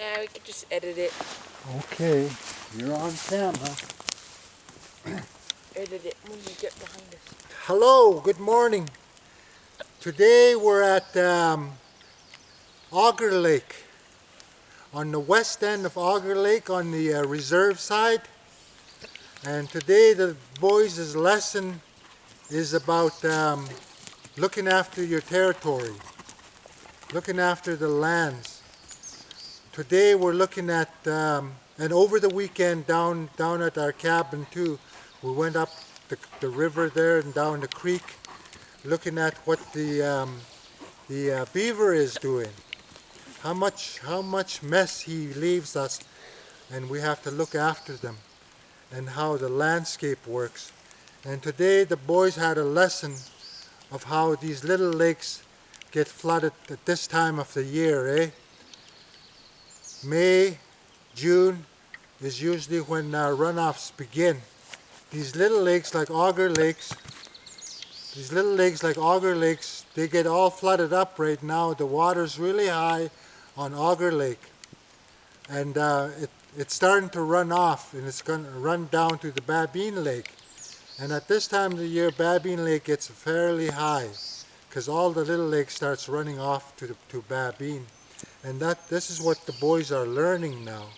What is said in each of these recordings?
Yeah, we could just edit it. Okay, you're on camera. Edit it when you get behind us. Hello, good morning. Today we're at Auger Lake, on the west end of Auger Lake on the reserve side. And today the boys' lesson is about looking after your territory, looking after the lands. Today we're looking at, and over the weekend down at our cabin too, we went up the river there and down the creek, looking at what the beaver is doing. How much mess he leaves us, and we have to look after them, and how the landscape works. And today the boys had a lesson of how these little lakes get flooded at this time of the year, eh? May, June is usually when runoffs begin. These little lakes like Auger Lakes, they get all flooded up right now. The water's really high on Auger Lake, and it's starting to run off, and it's going to run down to the Babine Lake. And at this time of the year, Babine Lake gets fairly high, because all the little lakes starts running off to Babine. And this is what the boys are learning now.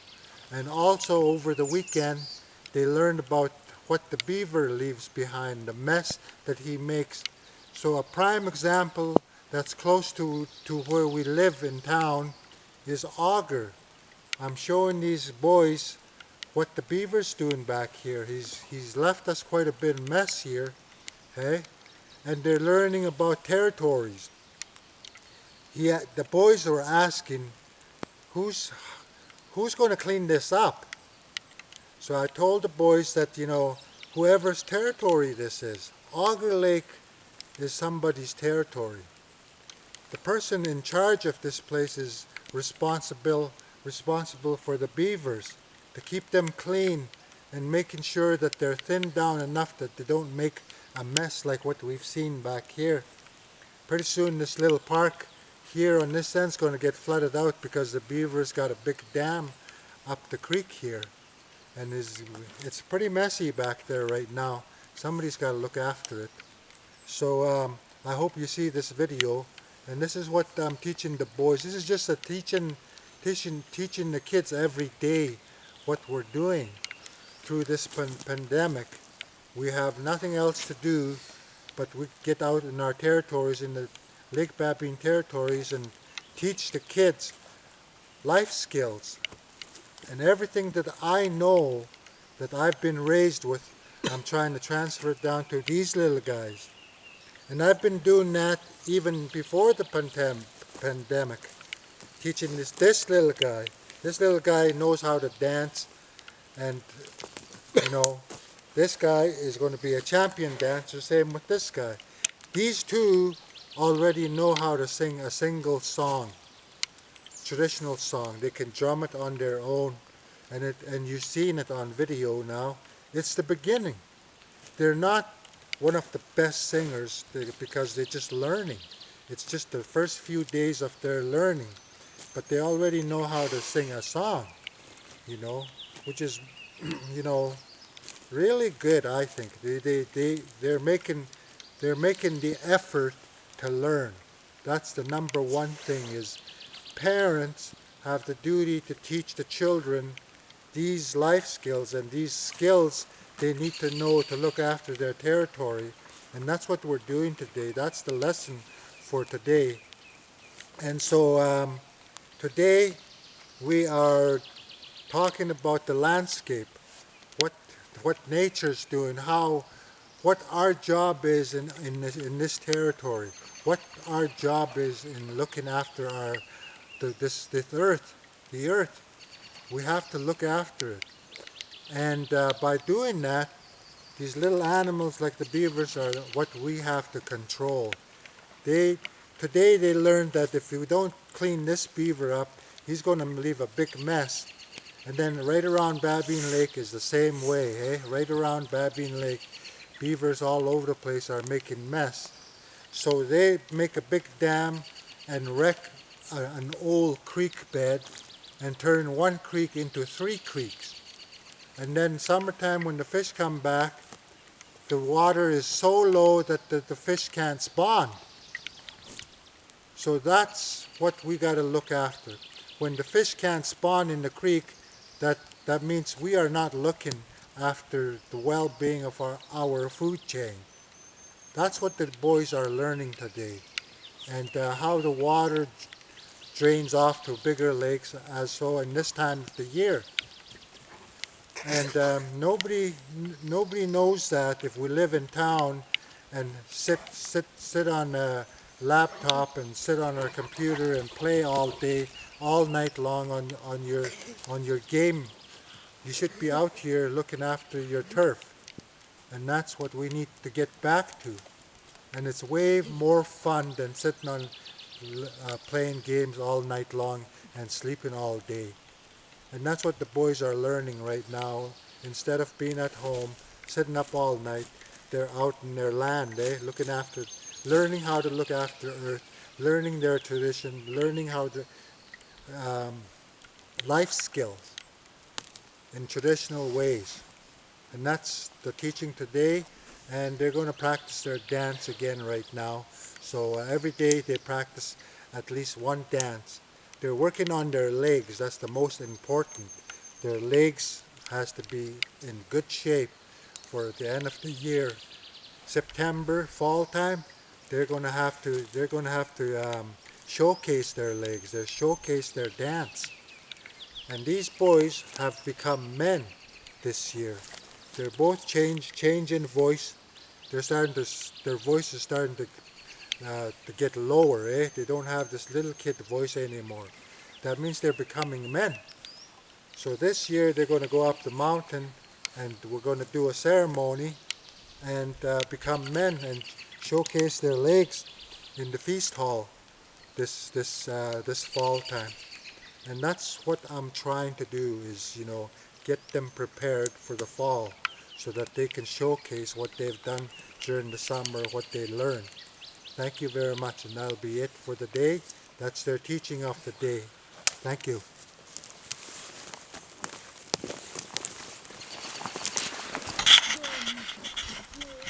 And also over the weekend, they learned about what the beaver leaves behind, the mess that he makes. So a prime example that's close to where we live in town is Auger. I'm showing these boys what the beaver's doing back here. He's left us quite a bit of mess here, hey? And they're learning about territories. The boys were asking, who's going to clean this up? So I told the boys that, whoever's territory this is, Auger Lake is somebody's territory. The person in charge of this place is responsible for the beavers, to keep them clean and making sure that they're thinned down enough that they don't make a mess like what we've seen back here. Pretty soon this little park here on this end's going to get flooded out because the beavers got a big dam up the creek here. And it's pretty messy back there right now. Somebody's got to look after it. So I hope you see this video. And this is what I'm teaching the boys. This is just a teaching the kids every day what we're doing through this pandemic. We have nothing else to do, but we get out in our territories, in the Lake Babine territories, and teach the kids life skills. And everything that I know, that I've been raised with, I'm trying to transfer it down to these little guys. And I've been doing that even before the pandemic, teaching this little guy. This little guy knows how to dance, and you know, this guy is going to be a champion dancer, same with this guy. These two already know how to sing a single song, traditional song. They can drum it on their own, and you've seen it on video now. It's the beginning. They're not one of the best singers because they're just learning. It's just the first few days of their learning, but they already know how to sing a song, which is, you know, really good, I think. They're making the effort to learn. That's the number one thing, is parents have the duty to teach the children these life skills, and these skills they need to know to look after their territory. And that's what we're doing today. That's the lesson for today. And so today we are talking about the landscape, what nature's doing, what our job is in this territory, what our job is in looking after this earth, the earth. We have to look after it. And by doing that, these little animals like the beavers are what we have to control. Today they learned that if we don't clean this beaver up, he's going to leave a big mess. And then right around Babine Lake is the same way, eh? Right around Babine Lake, beavers all over the place are making mess. So they make a big dam and wreck an old creek bed, and turn one creek into 3 creeks. And then summertime when the fish come back, the water is so low that the fish can't spawn. So that's what we got to look after. When the fish can't spawn in the creek, that means we are not looking after the well-being of our food chain. That's what the boys are learning today. And how the water drains off to bigger lakes as so in this time of the year. And nobody knows that if we live in town and sit on a laptop and sit on our computer and play all day, all night long on your game. You should be out here looking after your turf. And that's what we need to get back to. And it's way more fun than sitting on playing games all night long and sleeping all day. And that's what the boys are learning right now. Instead of being at home, sitting up all night, they're out in their land, looking after, learning how to look after earth, learning their tradition, learning how to, life skills in traditional ways. And that's the teaching today. And they're going to practice their dance again right now. So every day they practice at least one dance. They're working on their legs. That's the most important. Their legs has to be in good shape for the end of the year. September, fall time, they're going to have to showcase their legs. They showcase their dance. And these boys have become men this year. They're both changing voice. Their voice is starting to get lower, They don't have this little kid voice anymore. That means they're becoming men. So this year they're going to go up the mountain and we're going to do a ceremony and become men and showcase their legs in the feast hall this fall time. And that's what I'm trying to do is, get them prepared for the fall so that they can showcase what they've done during the summer, what they learned. Thank you very much, and that'll be it for the day. That's their teaching of the day. Thank you.